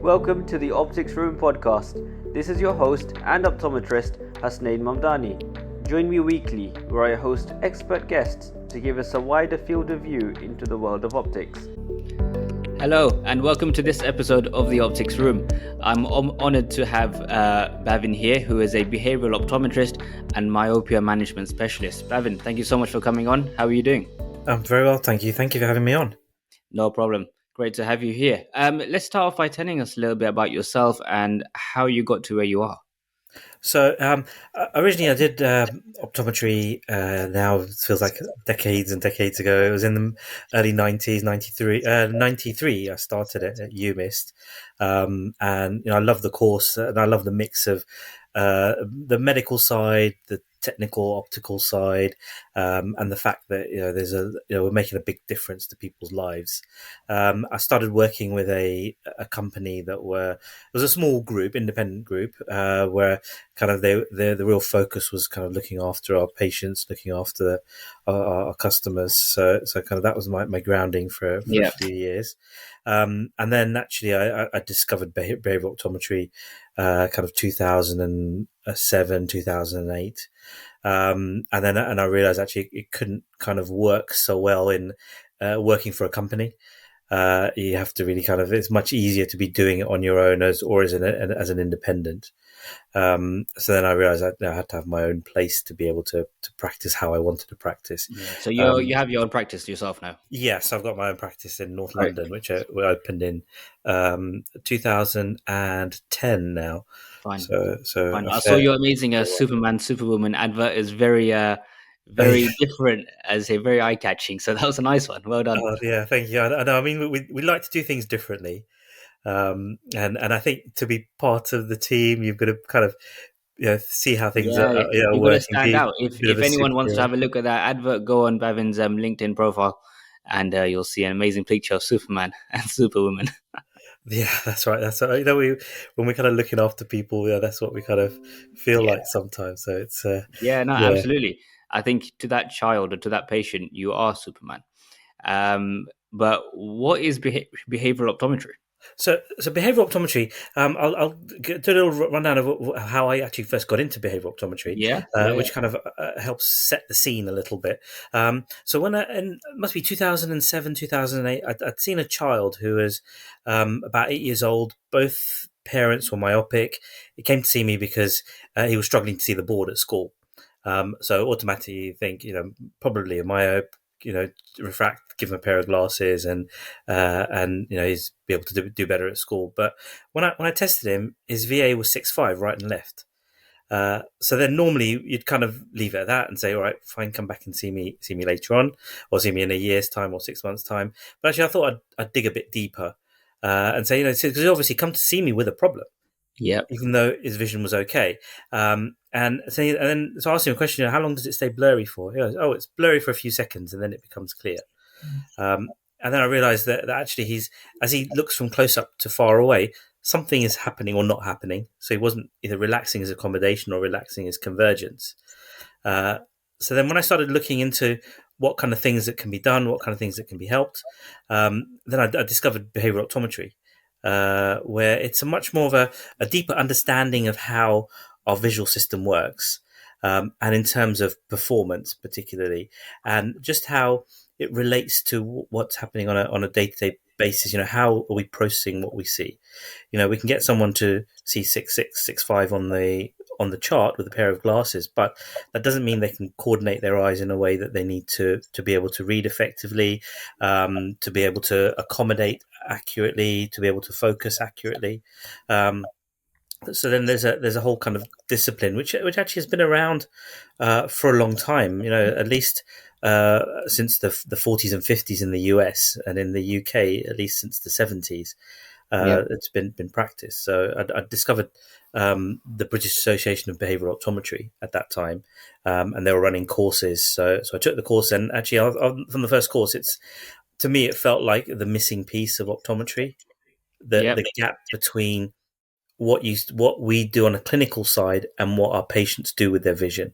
Welcome to the Optics Room podcast. This is your host and optometrist, Hasnain Mamdani. Join me weekly where I host expert guests to give us a wider field of view into the world of optics. Hello and welcome to this episode of the Optics Room. I'm honoured to have Bhavin here, who is a behavioural optometrist and myopia management specialist. Bhavin, thank you so much for coming on. How are you doing? I'm very well, thank you. Thank you for having me on. No problem. Great to have you here. Let's start off by telling us a little bit about yourself and how you got to where you are. So originally I did optometry, now it feels like decades and decades ago. It was in the early 90s, 93 I started it at UMIST. And I love the course and I love the mix of the medical side, the technical optical side, and the fact that we're making a big difference to people's lives. I started working with a company it was a small group, independent group, where kind of the real focus was kind of looking after our patients, looking after our customers. So kind of that was my grounding for a few years. And then actually I discovered behavioral optometry kind of 2007, 2008. And I realized actually it couldn't kind of work so well in working for a company. You have to really it's much easier to be doing it on your own as an independent. So then I realized I had to have my own place to be able to practice how I wanted to practice. Yeah. So you have your own practice yourself now? Yes, I've got my own practice in North London, which we opened in 2010 now. Fine. So Fine. I saw your amazing Superman, Superwoman advert is very different, as a very eye-catching. So that was a nice one. Well done. Yeah, thank you. I know. I mean, we like to do things differently. And I think to be part of the team, you've got to kind of see how things are you've working. Got to stand out. If anyone wants to have a look at that advert, go on Bhavin's LinkedIn profile, and you'll see an amazing picture of Superman and Superwoman. Yeah, that's right. That's right. When we're kind of looking after people, that's what we kind of feel like sometimes. So it's absolutely. I think to that child or to that patient, you are Superman. But what is behavioral optometry? So behavioural optometry. I'll do a little rundown of how I actually first got into behavioural optometry. Which kind of helps set the scene a little bit. So when it must be 2007, 2008, I'd seen a child who was about 8 years old. Both parents were myopic. He came to see me because he was struggling to see the board at school. So automatically you think, probably a myope. Refract, give him a pair of glasses, and he's be able to do better at school. But when I tested him, his VA was 6.5 right and left. So then normally you'd kind of leave it at that and say, all right, fine, come back and see me later on, or see me in a year's time or 6 months' time. But actually, I thought I'd dig a bit deeper and say, because he's obviously come to see me with a problem. Yeah. Even though his vision was okay. And so I asked him a question, how long does it stay blurry for? He goes, it's blurry for a few seconds and then it becomes clear. And then I realized that actually as he looks from close up to far away, something is happening or not happening. So he wasn't either relaxing his accommodation or relaxing his convergence. So then when I started looking into what kind of things that can be done, what kind of things that can be helped, then I discovered behavioral optometry. Where it's a much more of a deeper understanding of how our visual system works, and in terms of performance particularly, and just how it relates to what's happening on a day-to-day basis. How are we processing what we see? We can get someone to see 6.6, 6.5 on the chart with a pair of glasses, but that doesn't mean they can coordinate their eyes in a way that they need to be able to read effectively, to be able to accommodate accurately, to be able to focus accurately. So then there's a whole kind of discipline which actually has been around for a long time. At least since the 40s and 50s in the US, and in the UK at least since the 70s. It's been practiced. So I discovered the British Association of Behavioural Optometry at that time, and they were running courses. So I took the course, and actually from the first course, to me it felt like the missing piece of optometry, the gap between what we do on a clinical side and what our patients do with their vision,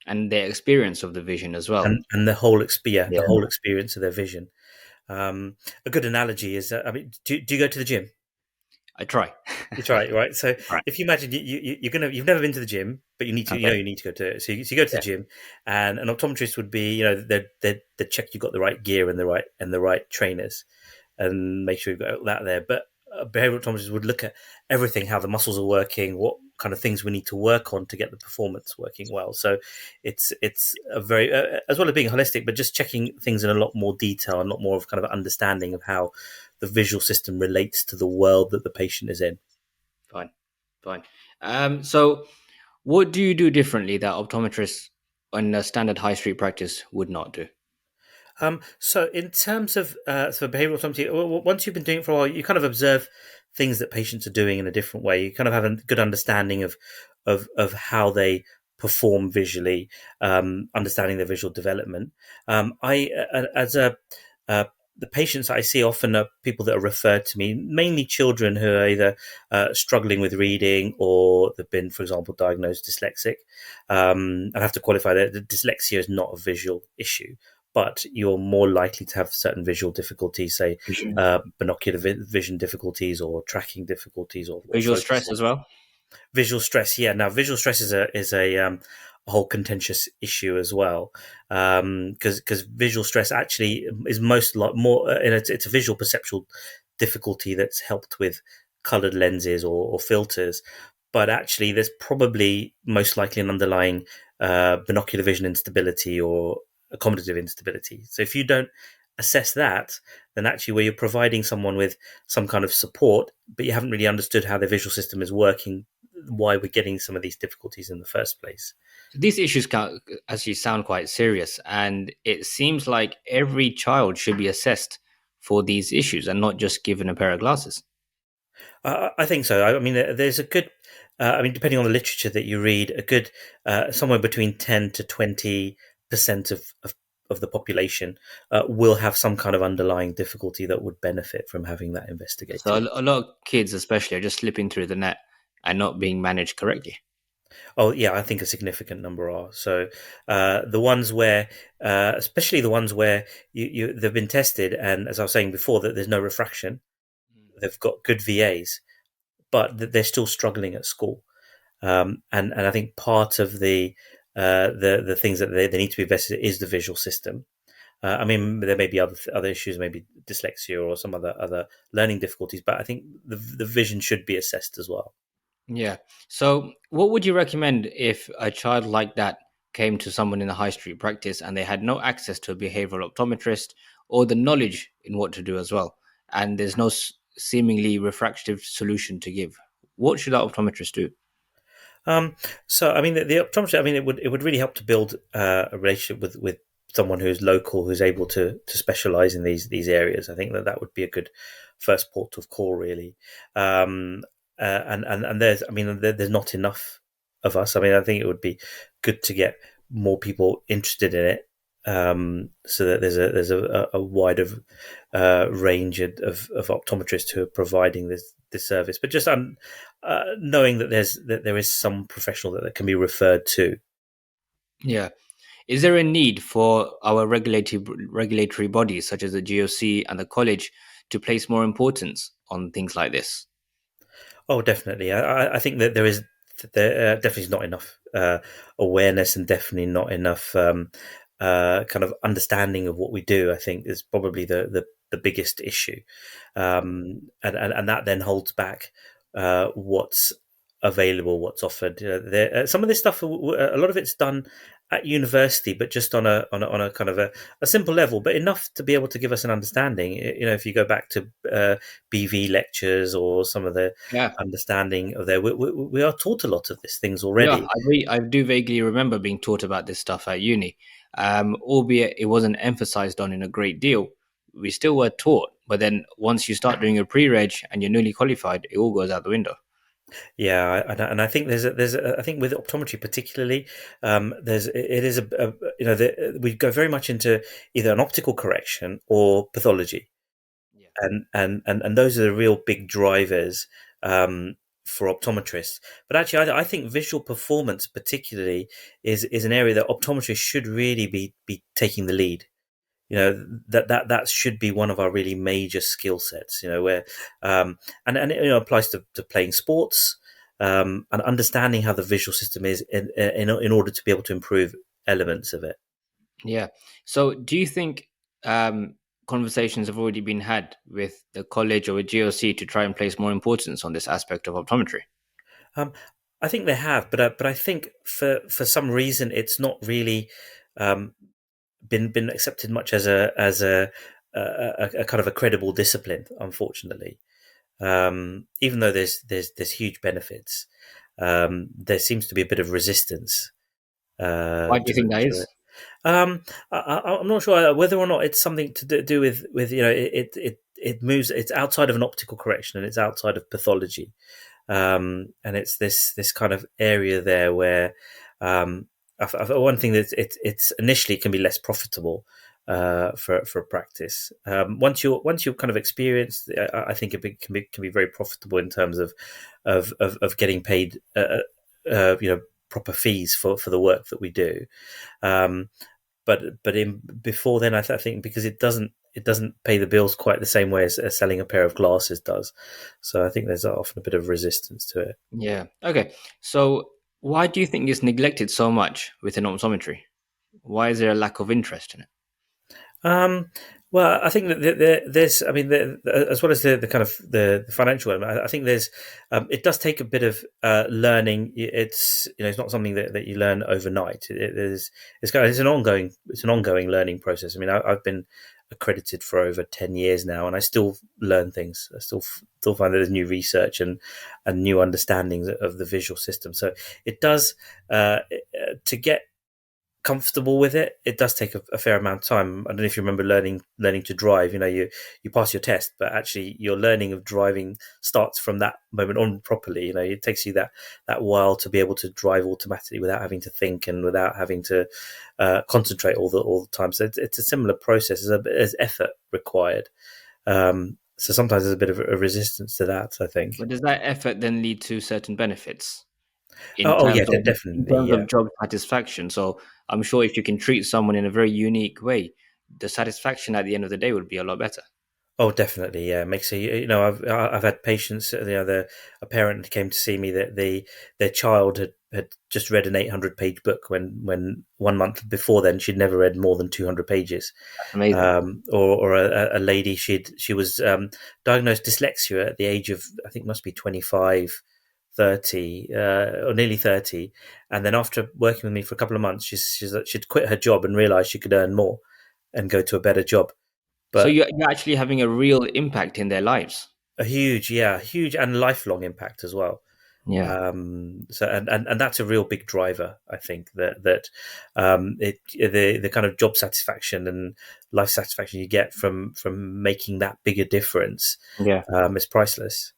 and their experience of the vision as well, and the whole the whole experience of their vision. A good analogy is, do you go to the gym? I try. You try it, right? So Right. if you imagine you've never been to the gym, but Okay. you need to go to it. So you go to the Yeah. gym, and an optometrist would be, they check you've got the right gear and the right trainers, and make sure you've got that there. But a behavioral optometrist would look at everything, how the muscles are working, what kind of things we need to work on to get the performance working well. So it's a very as well as being holistic, but just checking things in a lot more detail and a lot more of kind of understanding of how the visual system relates to the world that the patient is in. Fine. Fine. So what do you do differently that optometrists in a standard high street practice would not do? So in terms of behavioral autonomy, once you've been doing it for a while, you kind of observe things that patients are doing in a different way. You kind of have a good understanding of how they perform visually, understanding their visual development. I as a The patients I see often are people that are referred to me, mainly children who are either struggling with reading or they've been, for example, diagnosed dyslexic. I have to qualify that the dyslexia is not a visual issue, but you're more likely to have certain visual difficulties, say Visual, binocular vision difficulties or tracking difficulties or visual focusing. stress as well. Visual stress, yeah. Now, visual stress a whole contentious issue as well, because visual stress actually is most like more, and it's a visual perceptual difficulty that's helped with coloured lenses or filters, but actually there's probably most likely an underlying binocular vision instability or accommodative instability. So if you don't assess that, then actually where you're providing someone with some kind of support, but you haven't really understood how their visual system is working, why we're getting some of these difficulties in the first place. These issues actually sound quite serious, and it seems like every child should be assessed for these issues and not just given a pair of glasses. I think so. I mean, there's a good. I mean, depending on the literature that you read, a good somewhere between 10 to 20% of the population will have some kind of underlying difficulty that would benefit from having that So investigated. a lot of kids, especially, are just slipping through the net and not being managed correctly. Oh, yeah, I think a significant number are. So the ones where, especially the ones where they've been tested, and as I was saying before, that there's no refraction, they've got good VAs, but they're still struggling at school. And I think part of the things that they need to be invested in is the visual system. I mean, there may be other issues, maybe dyslexia or some other learning difficulties, but I think the vision should be assessed as well. Yeah. So, what would you recommend if a child like that came to someone in a high street practice and they had no access to a behavioral optometrist or the knowledge in what to do as well, and there's no seemingly refractive solution to give? What should that optometrist do? Um, so I mean, the optometry. I mean, it would really help to build a relationship with someone who's local, who's able to specialize in these areas. I think that would be a good first port of call, really. Um, and there's, I mean, there's not enough of us. I mean, I think it would be good to get more people interested in it, so that there's a wider range of optometrists who are providing this service. But just knowing that there is some professional that can be referred to. Yeah. Is there a need for our regulatory bodies such as the GOC and the college to place more importance on things like this? Oh, definitely. I think that there definitely is not enough awareness and definitely not enough kind of understanding of what we do. I think is probably the biggest issue, and that then holds back what's available, what's offered. Some of this stuff, a lot of it's done at university, but just on a kind of a simple level, but enough to be able to give us an understanding. If you go back to BV lectures or some of the Yeah. understanding of there, we are taught a lot of these things Yeah, already. I do vaguely remember being taught about this stuff at uni, albeit it wasn't emphasized on in a great deal. We still were taught, but then once you start doing a pre-reg and you're newly qualified, it all goes out the window. Yeah, and I think I think with optometry particularly, it is we go very much into either an optical correction or pathology, Yeah. and those are the real big drivers for optometrists. But actually, I think visual performance particularly is an area that optometrists should really be taking the lead. that should be one of our really major skill sets. Where and it applies to playing sports, and understanding how the visual system is in order to be able to improve elements of it. Yeah. So, do you think conversations have already been had with the college or with GOC to try and place more importance on this aspect of optometry? Um, I think they have, but I think for some reason it's not really um, been accepted much as a kind of a credible discipline. Unfortunately, even though there's huge benefits, there seems to be a bit of resistance Why do you think that to is? it. I'm not sure whether or not it's something to do with it moves. It's outside of an optical correction and it's outside of pathology, and it's this kind of area there where one thing that it's initially can be less profitable for a practice. Once you're kind of experienced, I think can be very profitable in terms of getting paid proper fees for the work that we do. Um, but in before then, I think because it doesn't pay the bills quite the same way as selling a pair of glasses does. So I think there's often a bit of resistance to it. Yeah. Okay. So, why do you think it's neglected so much within optometry? Why is there a lack of interest in it? Um, well, I think that there's, I mean, as well as the kind of the financial element, I think there's, it does take a bit of learning. It's not something that you learn overnight. It's an ongoing learning process. I mean, I've been accredited for over 10 years now, and I still learn things. I still find that there's new research and new understandings of the visual system. So it does to get comfortable with it. It does take a fair amount of time. I don't know if you remember learning to drive. You pass your test, but actually your learning of driving starts from that moment on properly. It takes you that while to be able to drive automatically without having to think and without having to concentrate all the time. So it's a similar process. There's effort required. So sometimes there's a bit of a resistance to that, I think. But does that effort then lead to certain benefits Oh yeah, in definitely, terms yeah. of job satisfaction? So, I'm sure if you can treat someone in a very unique way, the satisfaction at the end of the day would be a lot better. Oh, definitely, yeah. Makes I've had patients. A parent came to see me that their child had just read an 800-page book when 1 month before then she'd never read more than 200 pages. That's amazing. Or a lady she was diagnosed dyslexia at the age of, I think, must be 25, 30, or nearly 30, and then after working with me for a couple of months, she'd quit her job and realised she could earn more and go to a better job. So But you're actually having a real impact in their lives. huge and lifelong impact as well. Yeah. So and that's a real big driver. I think that the kind of job satisfaction and life satisfaction you get from making that bigger difference Yeah. is priceless.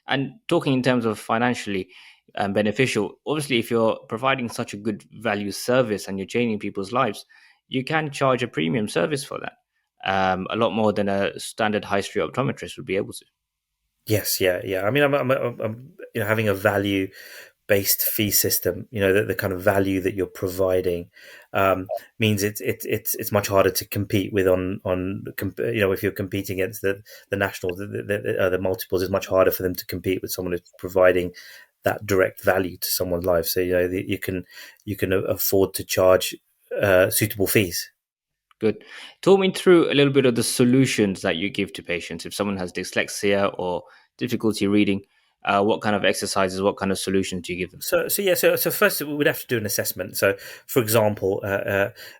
And talking in terms of financially beneficial, obviously, if you're providing such a good value service and you're changing people's lives, you can charge a premium service for that. A lot more than a standard high street optometrist would be able to. Yes, yeah. I mean, I'm having a value based fee system. The kind of value that you're providing means it's much harder to compete with if you're competing against the national the multiples. It's much harder for them to compete with someone who's providing that direct value to someone's life. So you can afford to charge suitable fees. Good. Talk me through a little bit of the solutions that you give to patients. If someone has dyslexia or difficulty reading, what kind of exercises, what kind of solutions do you give them? So first we'd have to do an assessment. So for example,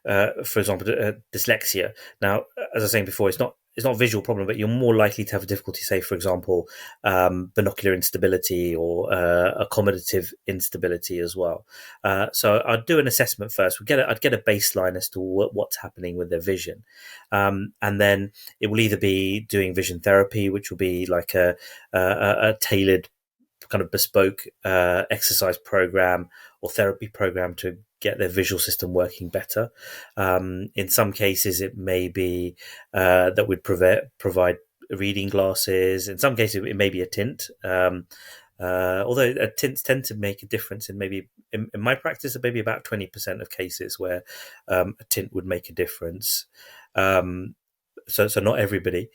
dyslexia. Now, as I was saying before, it's not a visual problem, but you're more likely to have difficulty, say, for example, binocular instability or accommodative instability as well. So I'd do an assessment first. I'd get a baseline as to what's happening with their vision, and then it will either be doing vision therapy, which will be like a tailored kind of bespoke exercise program or therapy program to get their visual system working better. In some cases, it may be that we'd provide reading glasses. In some cases, it may be a tint. Although tints tend to make a difference in maybe in my practice, maybe about 20% of cases where a tint would make a difference. So not everybody.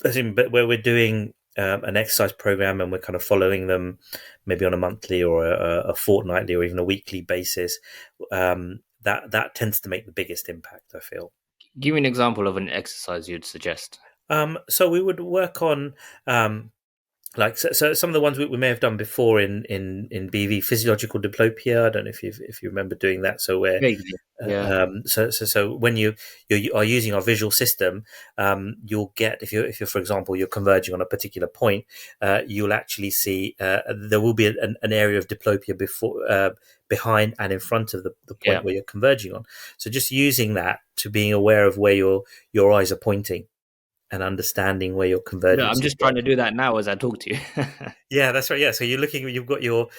But where we're doing an exercise program and we're kind of following them maybe on a monthly or a fortnightly or even a weekly basis, that tends to make the biggest impact, I feel. Give me an example of an exercise you'd suggest. So we would work on so some of the ones we may have done before in BV, physiological diplopia. I don't know if you remember doing that. So where Vaguely. Yeah. so when you are using our visual system, you'll get if you're for example you're converging on a particular point, you'll actually see there will be an area of diplopia behind and in front of the Yeah. point where you're converging on. So just using that to being aware of where your eyes are pointing and understanding where your No, I'm convergence is just trying to working. do that now as I talk to you. Yeah, that's right. Yeah, so you're looking. You've got your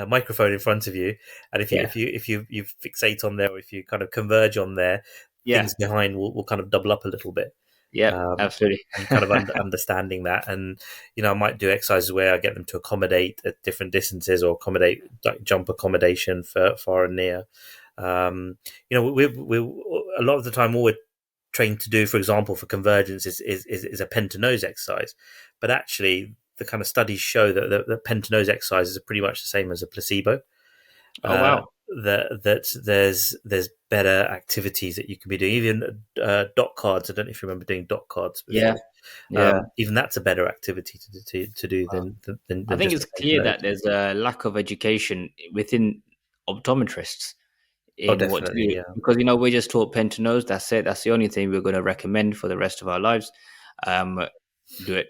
microphone in front of you, and if you Yeah. if you if you fixate on there, or if you kind of converge on there, Yeah. things behind will kind of double up a little bit. Yeah. Um, Absolutely. and kind of understanding that, and I might do exercises where I get them to accommodate at different distances or accommodate like jump accommodation for far and near. We a lot of the time all we're trained to do, for example, for convergence is a pen to nose exercise, but actually the kind of studies show that the pen to nose exercises are pretty much the same as a placebo. Oh Uh, wow. that there's better activities that you can be doing. Even dot cards. I don't know if you remember doing dot cards Yeah. before. Yeah. Even that's a better activity to do I than think just it's a pen to clear that nose. there's a lack of education within optometrists Oh, in what to definitely. do Yeah. because we're just taught pen to nose. That's it. That's the only thing we're going to recommend for the rest of our lives. Um, do it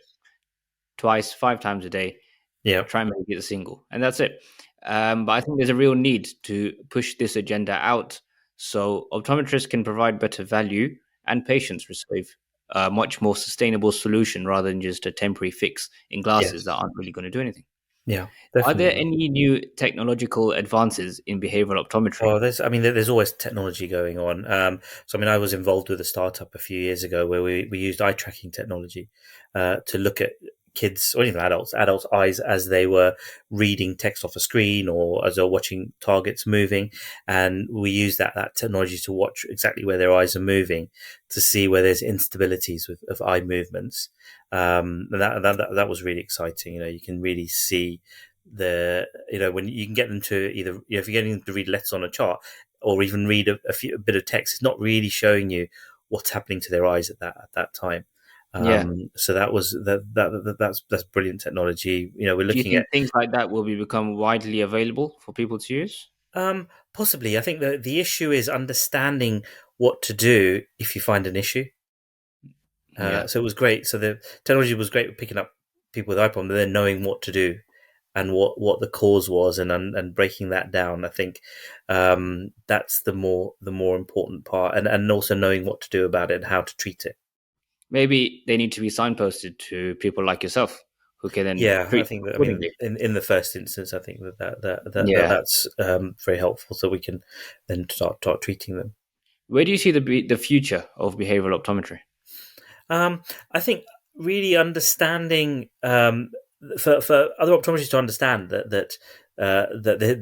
twice, 5 times a day. Yeah. Try and make it a single, and that's it. But I think there's a real need to push this agenda out so optometrists can provide better value and patients receive a much more sustainable solution rather than just a temporary fix in glasses that Yes. aren't really going to do anything. Yeah. Are there Definitely. any new technological advances in behavioral optometry? Oh, there's always technology going on. So, I was involved with a startup a few years ago where we used eye tracking technology to look at kids or even adults' eyes as they were reading text off a screen or as they're watching targets moving, and we use that technology to watch exactly where their eyes are moving to see where there's instabilities of eye movements. And that was really exciting. You can really see when you can get them to either if you're getting them to read letters on a chart or even read a bit of text, it's not really showing you what's happening to their eyes at that time. Yeah. So that's brilliant technology. We're Do you looking at think things like that will become widely available for people to use? possibly. I think that the issue is understanding what to do if you find an issue. Yeah. So it was great. So the technology was great with picking up people with eye problems, but then knowing what to do and what the cause was and breaking that down. I think that's the more important part, and also knowing what to do about it and how to treat it. Maybe they need to be signposted to people like yourself who can then Yeah, I treat them think that. accordingly. In the first instance, I think Yeah. that's very helpful, so we can then start treating them. Where do you see the future of behavioral optometry? I think really understanding for other optometrists to understand that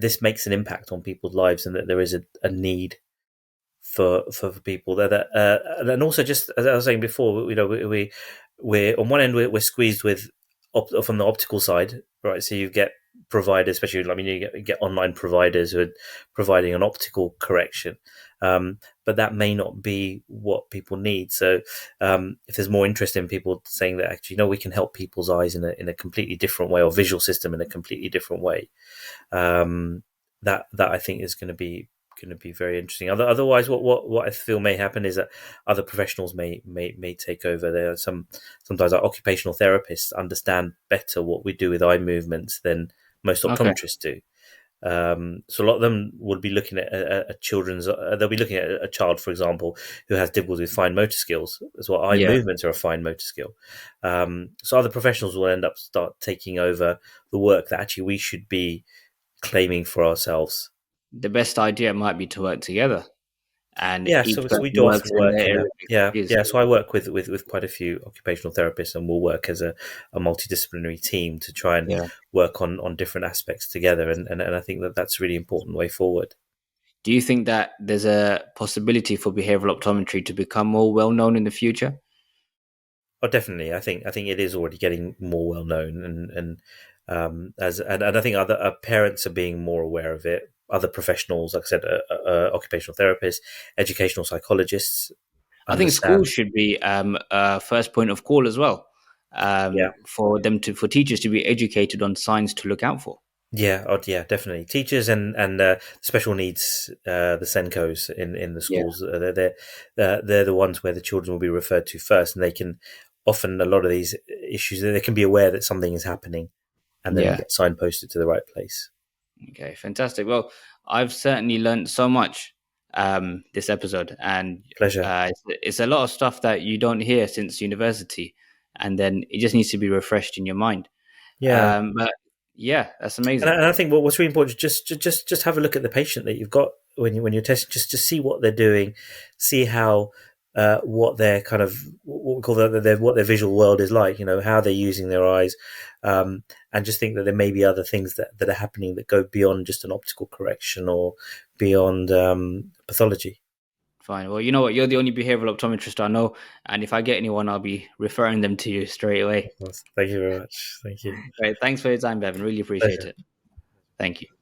this makes an impact on people's lives and that there is a need for people and also just as I was saying before, we're on one end we're squeezed with from the optical side, right? So you get providers, especially you get online providers who are providing an optical correction, but that may not be what people need. So if there's more interest in people saying that actually we can help people's eyes in a completely different way or visual system in a completely different way, that I think is going to be very interesting. Otherwise, what I feel may happen is that other professionals may take over. There are sometimes our occupational therapists understand better what we do with eye movements than most Okay. optometrists do. So a lot of them would be looking at a children's. They'll be looking at a child, for example, who has difficulty with fine motor skills. As well, eye Yeah. movements are a fine motor skill. So other professionals will end up start taking over the work that actually we should be claiming for ourselves. The best idea might be to work together and Yeah, each so we person do works often in their work in area a of yeah, expertise. yeah. So I work with quite a few occupational therapists, and we'll work as a multidisciplinary team to try and Yeah. work on different aspects together. And I think that's a really important way forward. Do you think that there's a possibility for behavioral optometry to become more well known in the future? Oh, definitely. I think it is already getting more well known, and I think other parents are being more aware of it. Other professionals, like I said, occupational therapists, educational psychologists I think understand. schools should be a first point of call as well, Yeah, for teachers to be educated on signs to look out for. yeah, oh, yeah, definitely. Teachers and special needs, the Senkos in the Yeah, schools, they're the ones where the children will be referred to first, and they can often a lot of these issues they can be aware that something is happening, and then yeah. get signposted to the right place. Okay, fantastic. Well, I've certainly learned so much this episode, and Pleasure. it's a lot of stuff that you don't hear since university, and then it just needs to be refreshed in your mind. Yeah. But yeah, that's And I, amazing. and I think what's really important is just have a look at the patient that you've got when you're testing, just see what they're doing, see how what their kind of what we call what their visual world is like. You know how they're using their eyes, and just think that there may be other things that are happening that go beyond just an optical correction or beyond pathology. Fine. Well, you know what? You're the only behavioral optometrist I know, and if I get anyone, I'll be referring them to you straight away. Thank you very much. Thank you. Great. Thanks for your time, Bevan. Really appreciate Pleasure. it. Thank you.